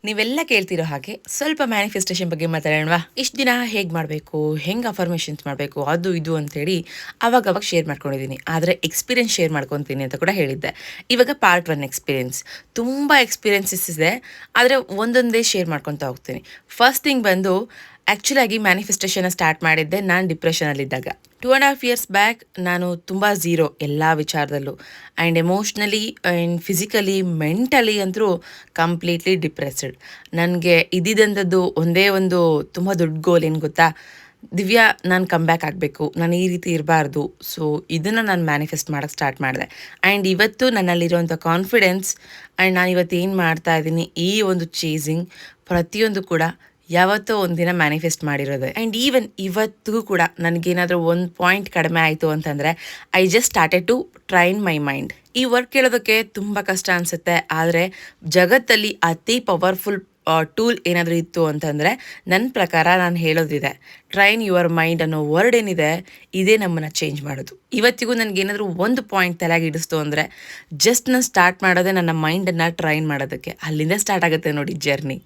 ನೀವೆಲ್ಲ ಕೇಳ್ತಿರೋ ಹಾಗೆ ಸ್ವಲ್ಪ ಮ್ಯಾನಿಫೆಸ್ಟೇಷನ್ ಬಗ್ಗೆ ಮಾತಾಡೋಣವಾ? ಇಷ್ಟು ದಿನ ಹೇಗೆ ಮಾಡಬೇಕು, ಹೆಂಗೆ ಅಫರ್ಮೇಷನ್ಸ್ ಮಾಡಬೇಕು, ಅದು ಇದು ಅಂತೇಳಿ ಅವಾಗವಾಗ ಶೇರ್ ಮಾಡ್ಕೊಂಡಿದ್ದೀನಿ. ಆದರೆ ಎಕ್ಸ್ಪೀರಿಯನ್ಸ್ ಶೇರ್ ಮಾಡ್ಕೊತೀನಿ ಅಂತ ಕೂಡ ಹೇಳಿದ್ದೆ. ಇವಾಗ ಪಾರ್ಟ್ 1 ಎಕ್ಸ್ಪೀರಿಯನ್ಸ್. ತುಂಬ ಎಕ್ಸ್ಪೀರಿಯನ್ಸಸ್ ಇದೆ, ಆದರೆ ಒಂದೊಂದೇ ಶೇರ್ ಮಾಡ್ಕೊತಾ ಹೋಗ್ತೀನಿ. ಫಸ್ಟ್ ಥಿಂಗ್ ಬಂದು ಆ್ಯಕ್ಚುಲಾಗಿ ಮ್ಯಾನಿಫೆಸ್ಟೇಷನ್ನ ಸ್ಟಾರ್ಟ್ ಮಾಡಿದ್ದೆ ನಾನು ಡಿಪ್ರೆಷನಲ್ಲಿದ್ದಾಗ. 2.5 ಇಯರ್ಸ್ ಬ್ಯಾಕ್ ನಾನು ತುಂಬ ಝೀರೋ ಎಲ್ಲ ವಿಚಾರದಲ್ಲೂ. And emotionally and physically mentally ಅಂತೂ ಕಂಪ್ಲೀಟ್ಲಿ ಡಿಪ್ರೆಸ್ಡ್. ನನಗೆ ಇದ್ದಿದ್ದಂಥದ್ದು ಒಂದೇ ಒಂದು ತುಂಬ ದೊಡ್ಡ ಗೋಲ್ ಏನು ಗೊತ್ತಾ? ದಿವ್ಯಾ, ನಾನು ಕಮ್ ಬ್ಯಾಕ್ ಆಗಬೇಕು, ನಾನು ಈ ರೀತಿ ಇರಬಾರ್ದು. ಸೊ ಇದನ್ನು ನಾನು ಮ್ಯಾನಿಫೆಸ್ಟ್ ಮಾಡೋಕ್ಕೆ ಸ್ಟಾರ್ಟ್ ಮಾಡಿದೆ. ಆ್ಯಂಡ್ ಇವತ್ತು ನನ್ನಲ್ಲಿರುವಂಥ ಕಾನ್ಫಿಡೆನ್ಸ್ ಆ್ಯಂಡ್ ನಾನು ಇವತ್ತು ಏನು ಮಾಡ್ತಾ ಇದ್ದೀನಿ, ಈ ಒಂದು ಚೇಸಿಂಗ್ ಪ್ರತಿಯೊಂದು ಕೂಡ ಯಾವತ್ತೋ ಒಂದಿನ ಮ್ಯಾನಿಫೆಸ್ಟ್ ಮಾಡಿರೋದೆ. ಆ್ಯಂಡ್ ಈವನ್ ಇವತ್ತಿಗೂ ಕೂಡ ನನಗೇನಾದರೂ ಒಂದು ಪಾಯಿಂಟ್ ಕಡಿಮೆ ಆಯಿತು ಅಂತಂದರೆ I just started to train my mind. ಈ ವರ್ಕ್ ಕೇಳೋದಕ್ಕೆ ತುಂಬ ಕಷ್ಟ ಅನಿಸುತ್ತೆ, ಆದರೆ ಜಗತ್ತಲ್ಲಿ ಅತಿ ಪವರ್ಫುಲ್ ಟೂಲ್ ಏನಾದರೂ ಇತ್ತು ಅಂತಂದರೆ ನನ್ನ ಪ್ರಕಾರ ನಾನು ಹೇಳೋದಿದೆ, ಟ್ರೈನ್ ಯುವರ್ ಮೈಂಡ್ ಅನ್ನೋ ವರ್ಡ್ ಏನಿದೆ, ಇದೇ ನಮ್ಮನ್ನು ಚೇಂಜ್ ಮಾಡೋದು. ಇವತ್ತಿಗೂ ನನಗೇನಾದರೂ ಒಂದು ಪಾಯಿಂಟ್ ತಲೆಗೆ ಹಿಡಿಸ್ತು ಅಂದರೆ ಜಸ್ಟ್ ನಾನು ಸ್ಟಾರ್ಟ್ ಮಾಡೋದೇ ನನ್ನ ಮೈಂಡನ್ನು ಟ್ರೈನ್ ಮಾಡೋದಕ್ಕೆ. ಅಲ್ಲಿಂದ ಸ್ಟಾರ್ಟ್ ಆಗುತ್ತೆ ನೋಡಿ ಜರ್ನಿ.